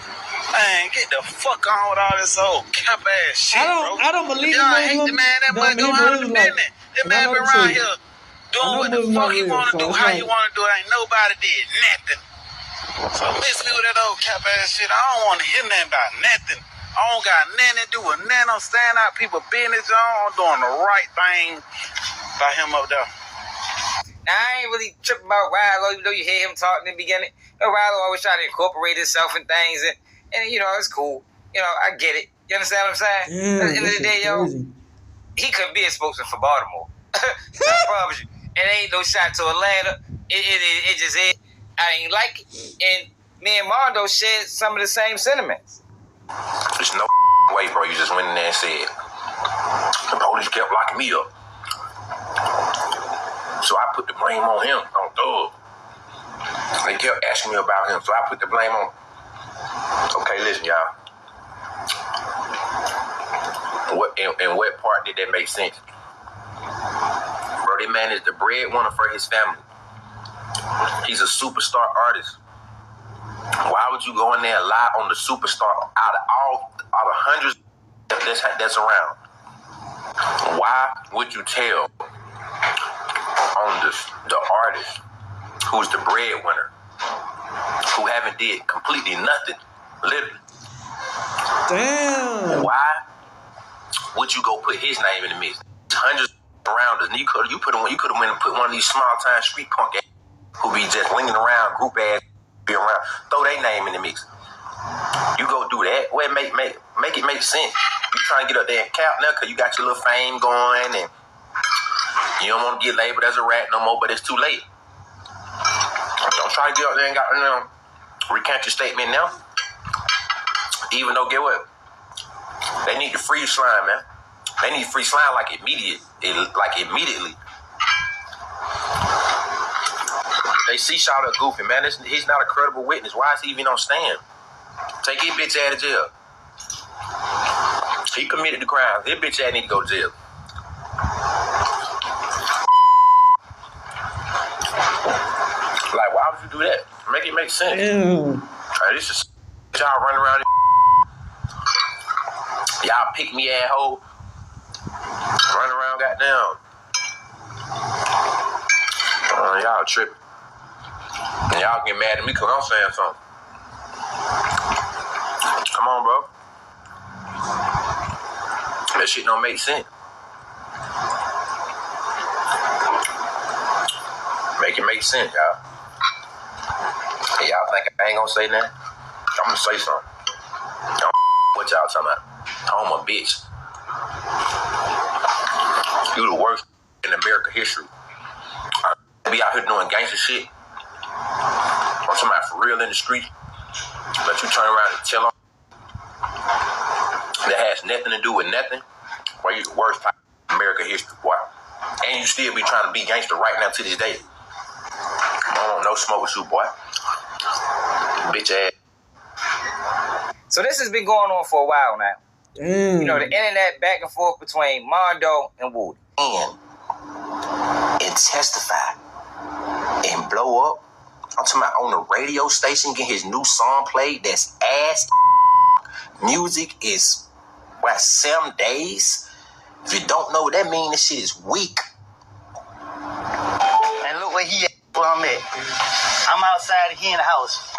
Man, get the fuck on with all this old cap ass shit, bro. I don't believe y'all hate the man that much go out of the business. That man been around here doing what the fuck he want to do, how he want to do it. Ain't nobody did nothing. So miss me with that old cap ass shit. I don't want to hear nothing about nothing. I don't got nothing to do with nothing. I'm staying out people business. I'm doing the right thing by him up there. Now, I ain't really tripping about Rilo, even though you hear him talk in the beginning. Rilo always try to incorporate himself in things, and it's cool. I get it. You understand what I'm saying? Yeah, at the end of the day, he could be a spokesman for Baltimore. I promise you. It ain't no shot to Atlanta. It just is. I ain't like it. And me and Mondo shared some of the same sentiments. There's no way, bro. You just went in there and said, the police kept locking me up. So I put the blame on him, on Thug. They kept asking me about him, so I put the blame on him. Okay, listen, y'all. In what part did that make sense? Bro, that man is the breadwinner for his family. He's a superstar artist. Why would you go in there and lie on the superstar out of the hundreds that's around? Why would you tell on the artist who's the breadwinner, who haven't did completely nothing, literally? Damn. Why would you go put his name in the mix? Hundreds around us. You could have went and put one of these small time street punk ass who be just lingering around, group ass, be around, throw their name in the mix. You go do that. Well, make it make sense. You trying to get up there and cap now because you got your little fame going and you don't want to get labeled as a rat no more, but it's too late. Don't try to get up there and recant your statement now. Even though, get what? They need to free Slime, man. They need to free Slime like immediately. They see Shot up goofy, man. He's not a credible witness. Why is he even on stand? Take his bitch out of jail. He committed the crime. His bitch ass need to go to jail. Like, why would you do that? Make it make sense. This is y'all running around. Y'all pick me asshole. Run around, goddamn. Y'all tripping. And y'all get mad at me because I'm saying something. Come on, bro. That shit don't make sense. Make it make sense, y'all. Hey, y'all think I ain't gonna say nothing? I'm gonna say something. What y'all talking about? I'm a bitch. You the worst in American history. I be out here doing gangster shit. I'm talking about for real in the street. But you turn around and tell them that has nothing to do with nothing. Well, you the worst type of American history, boy. And you still be trying to be gangster right now to this day. No smoke with you, boy. Bitch ass. So this has been going on for a while now. Damn. You know, the internet back and forth between Mondo and Woody. And testify and blow up. I'm talking about on the radio station, get his new song played. That's ass. Music is, 7 days? If you don't know what that means, this shit is weak. And look where he at, where I'm at. I'm outside, he in the house.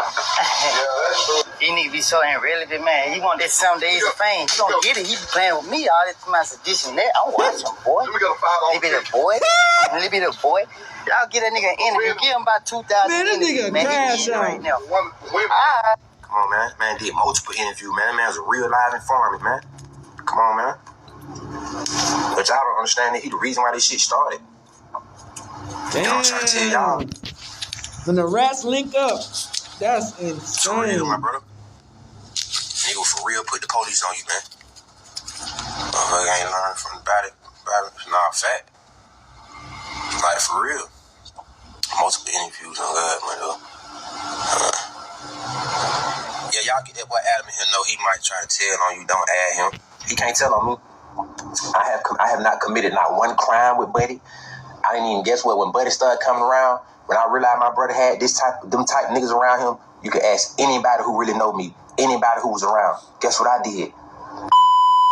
He need to be so irrelevant, man. He want that 7 days of fame. He gonna get it. He be playing with me, all this my sedition that. I'm watching, boy. Little bit of boy. Little bit of boy. Y'all get that nigga an interview. Give him about 2,000 Man, this interviews, nigga man. crash He out. right now. Come on, man. Man did multiple interviews, man. That man's a real live informant, man. Come on, man. But y'all don't understand that he the reason why this shit started. You know what I'm trying to tell y'all? When the rats link up, that's For real, insane. my brother. Nigga, for real, put the police on you, man. Motherfucker ain't learned from about it. Nah, fact. Like, for real. Multiple interviews on God, man, though. Yeah, y'all get that boy Adam in here. Know he might try to tell on you. Don't add him. He can't tell on me. I have not committed not one crime with Buddy. I didn't even guess what. When Buddy started coming around, when I realized my brother had them type niggas around him, you can ask anybody who really know me, anybody who was around. Guess what I did?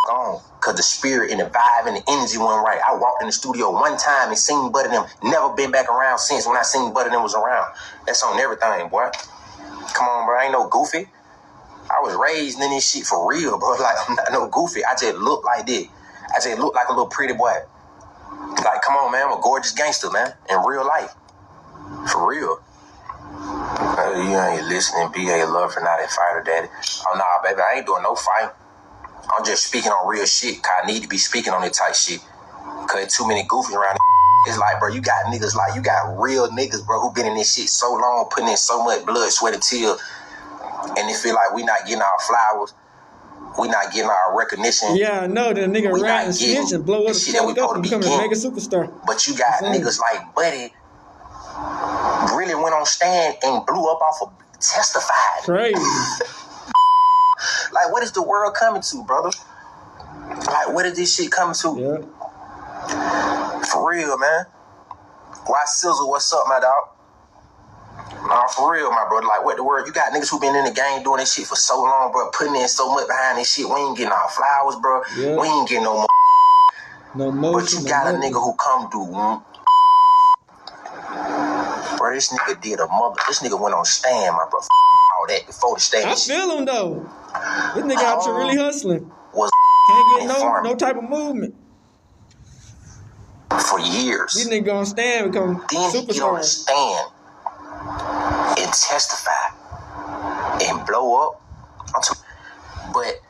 Gone. Cause the spirit and the vibe and the energy wasn't right. I walked in the studio one time and seen Buddy them. Never been back around since when I seen Buddy them was around. That's on everything, boy. Come on, bro. I ain't no goofy. I was raised in this shit for real, bro. Like, I'm not no goofy. I just look like this. I just look like a little pretty boy. Like, come on, man. I'm a gorgeous gangster, man. In real life. For real. You ain't listening. B.A. love for not a fighter, daddy. Oh, nah, baby. I ain't doing no fight. I'm just speaking on real shit. Cause I need to be speaking on that type shit. Cause too many goofies around. It's like, bro, you got niggas like, you got real niggas, bro, who been in this shit so long, putting in so much blood, sweat, and tears. And it feel like we not getting our flowers. We not getting our recognition. Yeah, I know. The nigga rat and snitch and blow up shit the that we fuck up and supposed to become be a mega superstar. But you got niggas like Buddy really went on stand and blew up off of testified. Crazy. Like, what is the world coming to, brother? Like, what is this shit coming to? Yeah. For real, man. Why Sizzle, what's up, my dog? Nah, for real, my brother. Like, what the world? You got niggas who been in the game doing this shit for so long, bro, putting in so much behind this shit. We ain't getting our flowers, bro. Yeah. We ain't getting no more. No motion. But you got a nigga who come do. Bro, this nigga did a mother. This nigga went on stand, my bro. All that before the stand. I feel him though. This nigga out here really hustling. Was can't get no type of movement for years. This nigga gonna stand become then superstar. He get on the stand and testify and blow up. But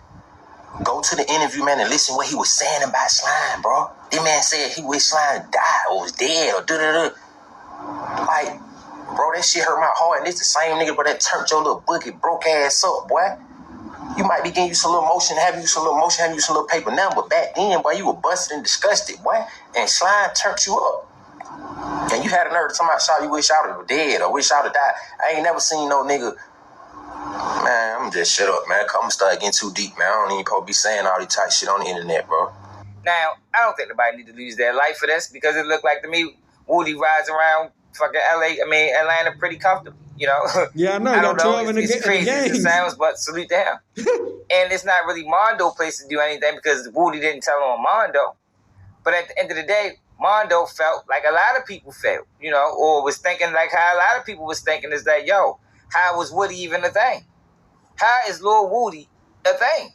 go to the interview, man, and listen what he was saying about Slime, bro. This man said he wished Slime died or was dead or da-da-da. Like, bro, that shit hurt my heart. And it's the same nigga, bro, that turned your little boogie broke ass up, boy. You might be getting you some little motion, having you some little paper now, but back then, boy, you were busted and disgusted, boy. And Slime turned you up. And you had a nerve to tell my shot you wish I was dead or wish I would have died. I ain't never seen no nigga. Man, I'm just shut up, man. Come start getting too deep, man. I don't even supposed to be saying all these type shit on the internet, bro. Now, I don't think nobody need to lose their life for this because it looked like to me Woody rides around fucking Atlanta pretty comfortably, you know? Yeah, I know. I don't know. It's crazy as it sounds, but salute to him. And it's not really Mondo's place to do anything because Woody didn't tell him on Mondo. But at the end of the day, Mondo felt like a lot of people felt, you know, or was thinking like how a lot of people was thinking is that, yo, how was Woody even a thing? How is Lil Woody a thing?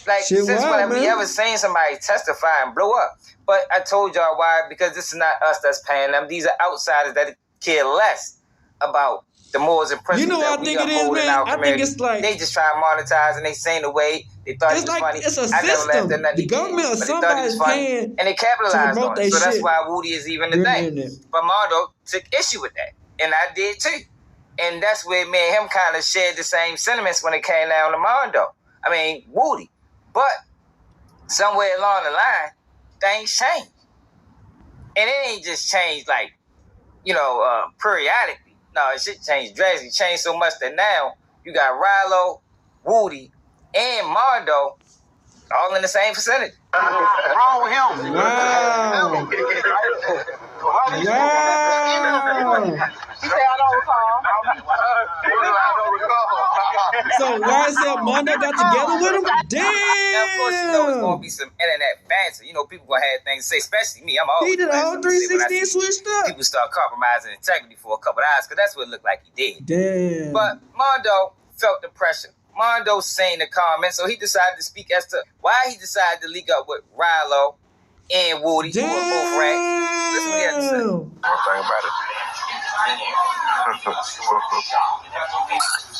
Like, shit, since wow, when have man. we ever seen somebody testify and blow up? But I told y'all why, because this is not us that's paying them. These are outsiders that care less about the morals and principles that we uphold in our community. I think it's like they just try to monetize and they saying the way they thought it was like, funny. It's a I never laughed system. at nothing The government or somebody's paying and they capitalized on it. So that's shit. why Woody is even the thing. But Mondo took issue with that. And I did too. And that's where me and him kind of shared the same sentiments when it came down to Mondo. I mean, Woody. But somewhere along the line, things changed. And it ain't just changed like, you know, periodically. No, shit changed drastically. Changed so much that now you got Ralo, Woody, and Mondo all in the same vicinity. Wrong with him. Wow. Wow. He said, I don't recall. So why is that Mondo got together with him? Now, of course, you know it's gonna Damn. be some internet banter. You know, people gonna have things to say, especially me. I'm always He did a whole 360 and switched up. people start compromising integrity for a couple of hours, because that's what it looked like he did. Damn. But Mondo felt the pressure. Mondo seen the comments, so he decided to speak as to why he decided to link up with Rilo and Woody, who are both rats. Listen to what he had to say. One thing about it.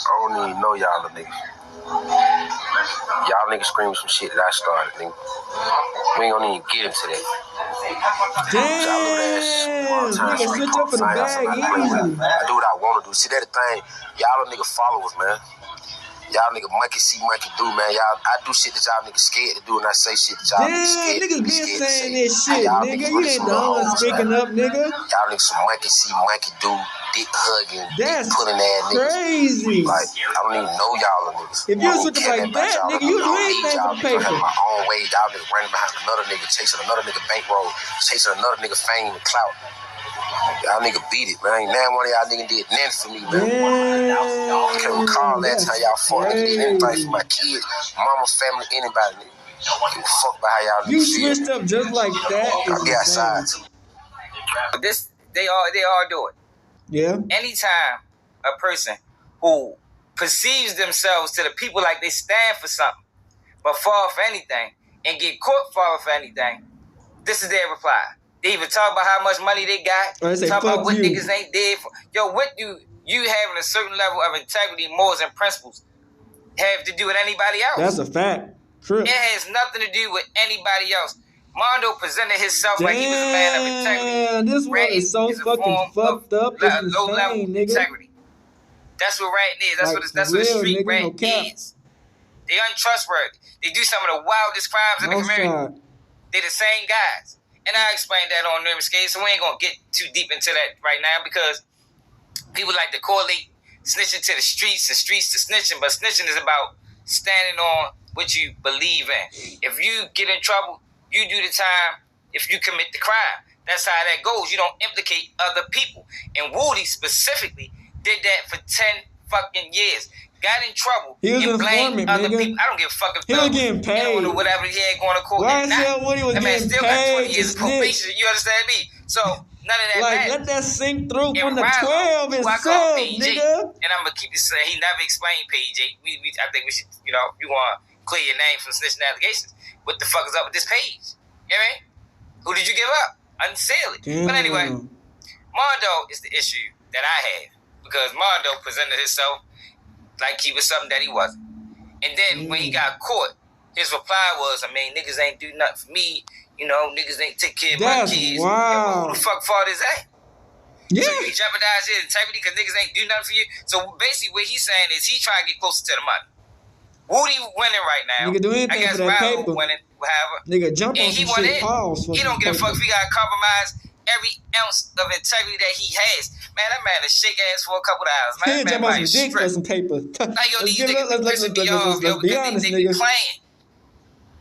I don't even know y'all the niggas. Y'all niggas screaming some shit that I started, nigga. We ain't gonna even get into that. Damn. Nigga switch up for the bag easy. I do what I wanna do. See, that the thing. Y'all the nigga followers, man. Y'all nigga monkey see, monkey do, man. I do shit that y'all niggas scared to do, and I say shit that y'all niggas Damn, scared niggas to been say. saying this shit, Y'all nigga. niggas You really ain't some the little one hoes, speaking man. up, nigga. Y'all niggas some monkey see, monkey do, dick hugging, That's dick pulling ass niggas. crazy. Like, I don't even know y'all niggas. If you I don't switch up care like about that, y'all nigga, niggas. you do I don't need anything y'all for the niggas. I paper. have my own way. Y'all niggas running behind another nigga, chasing another nigga bankroll, chasing another nigga fame and clout. Y'all nigga beat it, man. Ain't now one of y'all niggas did nothing for me, man. I can't recall that time y'all fought nigga did anything for my kids, mama, family, anybody, nigga. Give a fuck about how y'all niggas You feel. switched up just like that. I'll be outside too. But this, they all do it. Yeah. Anytime a person who perceives themselves to the people like they stand for something, but fall for anything and get caught falling for anything, this is their reply. They even talk about how much money they got, Or they say, talk about fuck what you. niggas ain't did for. Yo, what do you having a certain level of integrity, morals, and principles have to do with anybody else? That's a fact. True. It has nothing to do with anybody else. Mondo presented himself like he was a man of integrity. Damn, this one is so fucking fucked up. It's Low level insane, nigga. integrity. That's what ratting is. That's Like, that's for what a real, street nigga, rat no cap. is. They untrustworthy. They do some of the wildest crimes in the No community. shot. They the same guys. And I explained that on numerous cases, so we ain't gonna get too deep into that right now because people like to correlate snitching to the streets and streets to snitching, but snitching is about standing on what you believe in. If you get in trouble, you do the time. If you commit the crime, that's how that goes. You don't implicate other people. And Woody specifically did that for 10 fucking years. Got in trouble He was and blamed informant, other nigga. people. I don't give a fuck if He was getting paid. or whatever he had going to court. Why They is not. that Woody was That man getting still got 20 paid years to of probation. You understand me? So none of that Like, matters. let that sink through And from the Rilo, 12 who I call itself, Page 8, nigga. and I'm gonna keep it saying he never explained Page 8. I think we should, you want to clear your name from snitching allegations. What the fuck is up with this page? You know what I mean? Who did you give up? Unseal it. Damn. But anyway, Mondo is the issue that I have because Mondo presented himself like he was something that he wasn't. And then when he got caught, his reply was, niggas ain't do nothing for me. Niggas ain't take care of my That's kids. wild. Yo, who the fuck fault is that? Yeah. So you jeopardize your integrity because niggas ain't do nothing for you. So basically what he's saying is he trying to get closer to the money. Woody winning right now. Nigga do anything I guess for that Rilo paper. winning, whatever. Nigga jump And on he some won shit. it. Pause for He some don't give a fuck paper. if he gotta compromise every ounce of integrity that he has. Man, that man is shake ass for a couple of hours. He Man, that jump man on might some dick for strip. some paper. Like, yo, these niggas Let's pissing me off, yo, be because honest, they be nigga. playing.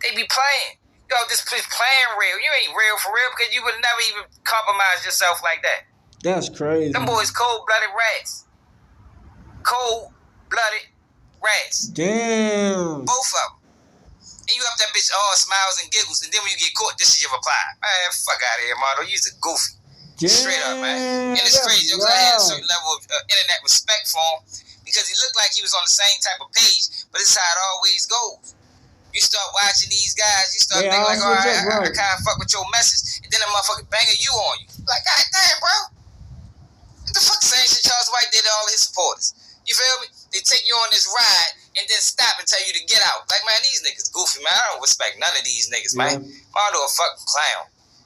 They be playing. Yo, this playing real. You ain't real for real because you would never even compromise yourself like that. That's crazy. Them boys cold-blooded rats. Cold-blooded rats. Damn. Both of them. And you up that bitch all smiles and giggles, and then when you get caught, this is your reply. Man, fuck out of here, Mondo. You's a goofy. Damn. Straight up, man. And it's crazy because I had a certain level of internet respect for him because he looked like he was on the same type of page, but this is how it always goes. You start watching these guys, you start thinking like, all right, I kind of fuck with your message, and then a motherfucker banging you on you. Like, God damn, bro. What the fuck same shit Charles White did to all his supporters? You feel me? They take you on this ride and then stop and tell you to get out. Like, man, these niggas goofy, man. I don't respect none of these niggas, man. Mondo a fucking clown.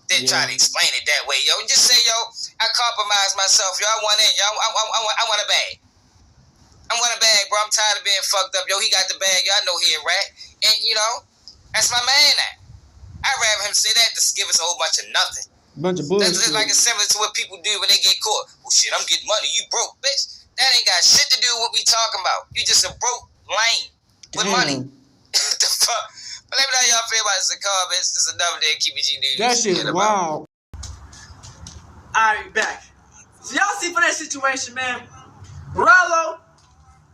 Then try to explain it that way, yo. Just say, yo, I compromised myself, yo. I want in, yo. I want a bag. I want a bag, bro. I'm tired of being fucked up, yo. He got the bag, yo. I know he a rat. And, that's my man now. I'd rather him say that than give us a whole bunch of nothing. Bunch of bullshit. That's like it's similar to what people do when they get caught. Well, shit, I'm getting money. You broke, bitch. That ain't got shit to do with what we talking about. You just a broke lame with money. The fuck? But let me know how y'all feel about this in the comments. This is another day of Keep It G News. That shit is wild. Alright, back. So y'all see for that situation, man, Rallo,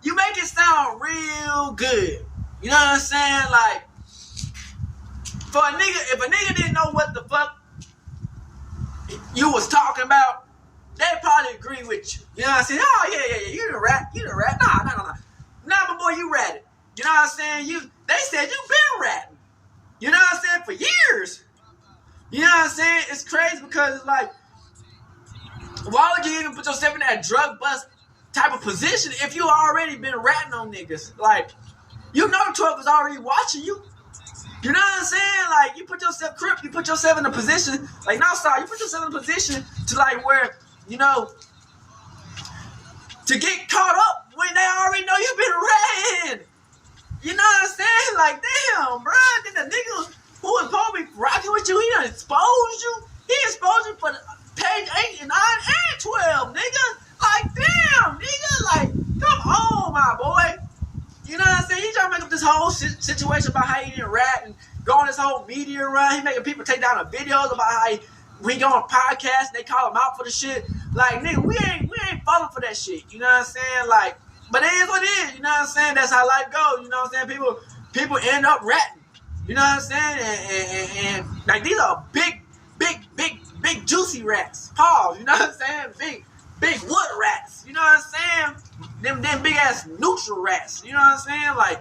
you make it sound real good. You know what I'm saying? Like, for a nigga, if a nigga didn't know what the fuck you was talking about, they'd probably agree with you. You know what I'm saying? Oh, yeah, you done rap. Nah, but boy, you ratted. You know what I'm saying? They said you been ratting. You know what I'm saying? For years. You know what I'm saying? It's crazy because it's like, why would you even put yourself in that drug bust type of position if you already been ratting on niggas? Like, you know the 12 is already watching you. You know what I'm saying? Like, you put yourself in a position, like, no, sorry, you put yourself in a position to, like, where, you know, to get caught up when they already know you've been ratting. You know what I'm saying? Like, damn, bro, then the nigga who was supposed to be rocking with you, he done exposed you. He exposed you for page 8 and 9 and 12, nigga. Like, damn, nigga, like, come on, my boy. You know what I'm saying? He trying to make up this whole situation about how he didn't rap and go on this whole media run. He making people take down the videos about how he go on podcasts and they call him out for the shit. Like, nigga, we ain't falling for that shit. You know what I'm saying? Like, but it is what it is. You know what I'm saying? That's how life goes. You know what I'm saying? People end up ratting. You know what I'm saying? And like, these are big juicy rats. Pause. You know what I'm saying? Big wood rats. You know what I'm saying? Them big ass neutral rats. You know what I'm saying? Like,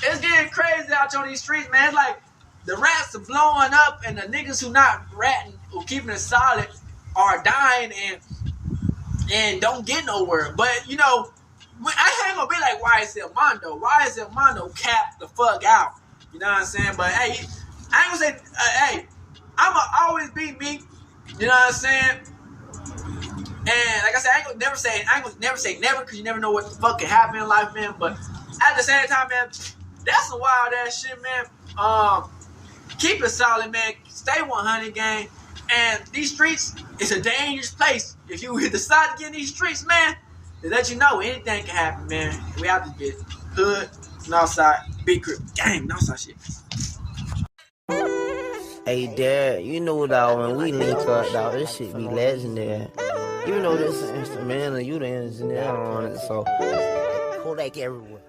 it's getting crazy out on these streets, man. It's like the rats are blowing up and the niggas who not ratting, who keeping it solid, are dying and don't get nowhere. But, you know, I ain't gonna be like YSL Mondo. YSL Mondo cap the fuck out. You know what I'm saying? But hey, I ain't gonna say, hey, I'ma always be me. You know what I'm saying? And like I said, I ain't gonna never say never because you never know what the fuck can happen in life, man. But at the same time, man, that's some wild ass shit, man. Keep it solid, man. Stay 100, gang. And these streets, it's a dangerous place. If you decide to get in these streets, man, to let you know anything can happen, man. We out this bitch. Hood, Northside, big crib, gang, Northside shit. Hey, Dad, you know, dog, when we link up, dog, this shit be legendary. Even though this is instrumental, you the engineer on it, so Kodak everywhere.